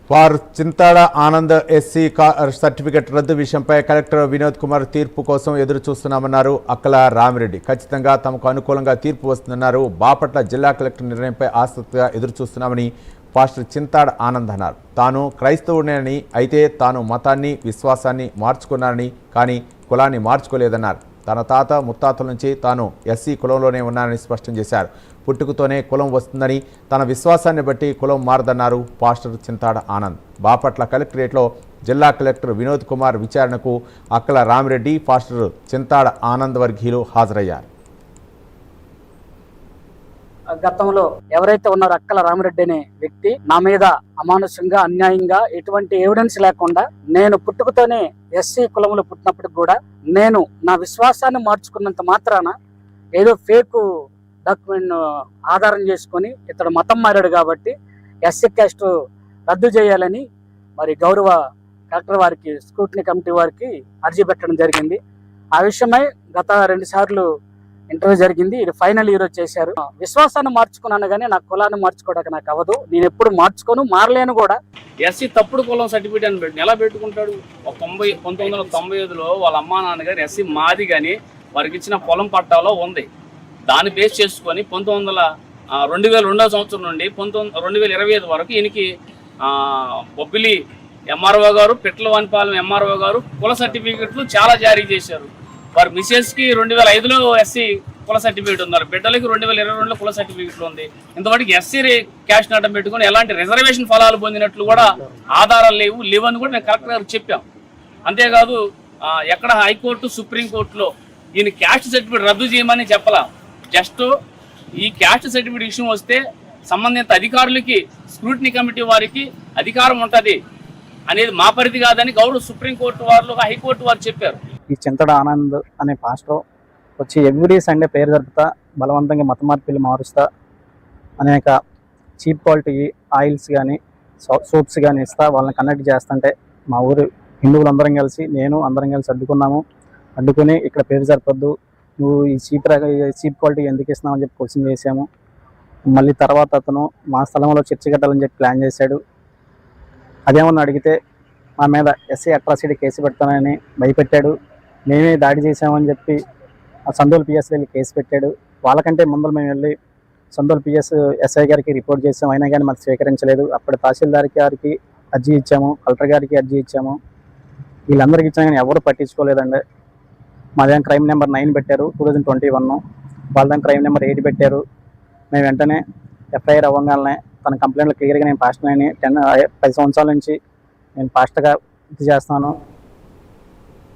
Far Chintada Anand SC certificate రద్దు విషయంపై collector Vinod Kumar తీర్పు కోసం ఎదురు చూస్తున్నామన్నారు అక్కల రామిరెడ్డి. ఖచ్చితంగా తమకు అనుకూలంగా తీర్పు వస్తుందన్నారు. బాపట్ల జిల్లా కలెక్టర్ నిర్ణయంపై ఆసక్తిగా ఎదురు చూస్తున్నామని పాస్టర్ చింతాడ ఆనంద్ అన్నారు. తాను క్రైస్తవుడినని, అయితే తాను మతాన్ని విశ్వాసాన్ని మార్చుకున్నానని, కానీ కులాన్ని మార్చుకోలేదన్నారు. తన తాత ముత్తాతల నుంచి తాను ఎస్సీ కులంలోనే ఉన్నానని స్పష్టం చేశారు. పుట్టుకతోనే కులం వస్తుందని, తన విశ్వాసాన్ని బట్టి కులం మారదన్నారు పాస్టర్ చింతాడ ఆనంద్. బాపట్ల కలెక్టరేట్లో జిల్లా కలెక్టర్ వినోద్ కుమార్ విచారణకు అక్కల రామిరెడ్డి, పాస్టర్ చింతాడ ఆనంద్ వర్గీయులు హాజరయ్యారు. గతంలో ఎవరైతే ఉన్నారో అక్కల రామిరెడ్డి అనే వ్యక్తి నా మీద అమానుషంగా, అన్యాయంగా, ఎటువంటి ఎవిడెన్స్ లేకుండా, నేను పుట్టుకతోనే ఎస్సీ కులంలో పుట్టినప్పటికి కూడా నేను నా విశ్వాసాన్ని మార్చుకున్నంత మాత్రాన ఏదో ఫేక్ డాక్యుమెంట్ ఆధారం చేసుకొని ఇతడు మతం మారాడు కాబట్టి ఎస్సీ క్యాస్ట్ రద్దు చేయాలని మరి గౌరవ కలెక్టర్ వారికి, స్క్రూటినీ కమిటీ వారికి అర్జీ పెట్టడం జరిగింది. ఆ విషయమై గత 2 సార్లు ఇంటర్వ్యూ జరిగింది. ఇది ఫైనల్ ఈరోజు చేశారు. విశ్వాసాన్ని మార్చుకున్నాను కానీ నా కులాన్ని మార్చుకోవడానికి నాకు అవ్వదు. నేను ఎప్పుడు మార్చుకోను, మారలేను కూడా. ఎస్సీ తప్పుడు కులం సర్టిఫికేట్ అని పెట్టి ఎలా పెట్టుకుంటాడు? 1995లో వాళ్ళ అమ్మా నాన్నగారు ఎస్సీ మాది కానీ వారికి ఇచ్చిన పొలం పట్టాలో ఉంది. దాన్ని బేస్ చేసుకొని 2002వ సంవత్సరం నుండి 2025 వరకు ఈయనకి బొబ్బిలి ఎంఆర్ఓ గారు, పిట్లవానిపాలెం ఎంఆర్ఓ గారు కుల సర్టిఫికెట్లు చాలా జారీ చేశారు. వారి మిసెస్కి 2005లో ఎస్సీ కుల సర్టిఫికేట్ ఉన్నారు, బిడ్డలకి 2022లో కుల సర్టిఫికేట్లు ఉంది. ఇంతవరకు ఎస్సీ క్యాస్ట్ అడ్డం పెట్టుకుని ఎలాంటి రిజర్వేషన్ ఫలాలు పొందినట్లు కూడా ఆధారాలు లేవని కూడా మేము కలెక్టర్ గారికి చెప్పాం. అంతేకాదు ఎక్కడ హైకోర్టు, సుప్రీంకోర్టులో ఈయన క్యాస్ట్ సర్టిఫికేట్ రద్దు చేయమని చెప్పలా. జస్ట్ ఈ క్యాస్ట్ సర్టిఫికేట్ విషయం వస్తే సంబంధిత అధికారులకి, స్క్రూటినీ కమిటీ వారికి అధికారం ఉంటుంది అనేది మా పరిధి కాదని గౌరవ సుప్రీంకోర్టు వారు, హైకోర్టు వారు చెప్పారు. ఈ చింతడ ఆనంద్ అనే పాస్టర్ వచ్చి ఎవ్రీ సండే పేరు జరుపుతా, బలవంతంగా మత మార్పిల్లు మారుస్తా, అనేక చీప్ క్వాలిటీ ఆయిల్స్ కానీ సోప్స్ కానీ ఇస్తా వాళ్ళని కనెక్ట్ చేస్తుంటే మా ఊరు హిందువులందరం కలిసి, నేను అందరం కలిసి అడ్డుకుని ఇక్కడ పేరు జరపొద్దు, నువ్వు ఈ చీప్ క్వాలిటీ ఎందుకు ఇస్తున్నావు అని చెప్పి క్వశ్చన్ చేసాము. మళ్ళీ తర్వాత అతను మా స్థలంలో చర్చి కట్టాలని చెప్పి ప్లాన్ చేశాడు. అదేమన్నా అడిగితే మా మీద ఎస్సీ అట్రాసిటీ కేసు పెడతానని భయపెట్టాడు. మేమే దాడి చేసామని చెప్పి ఆ సందోల్ పిఎస్ వెళ్ళి కేసు పెట్టాడు. వాళ్ళకంటే ముందు మేము వెళ్ళి సందోల్ పిఎస్ ఎస్ఐ గారికి రిపోర్ట్ చేసాము, అయినా కానీ మాకు స్వీకరించలేదు. అప్పుడు తహసీల్దార్ గారికి అర్జీ ఇచ్చాము, కలెక్టర్ గారికి అర్జీ ఇచ్చాము. వీళ్ళందరికీ ఇచ్చాము కానీ ఎవరు పట్టించుకోలేదండి. మా దగ్గర క్రైమ్ నెంబర్ 9 పెట్టారు 2021, వాళ్ళ దగ్గర క్రైమ్ నెంబర్ 8 పెట్టారు. మేము వెంటనే ఎఫ్ఐఆర్ అవ్వగానే తన కంప్లైంట్లో క్లియర్గా నేను పాస్టర్ అని 10 సంవత్సరాల నుంచి నేను పాస్టర్గా ఇది చేస్తాను,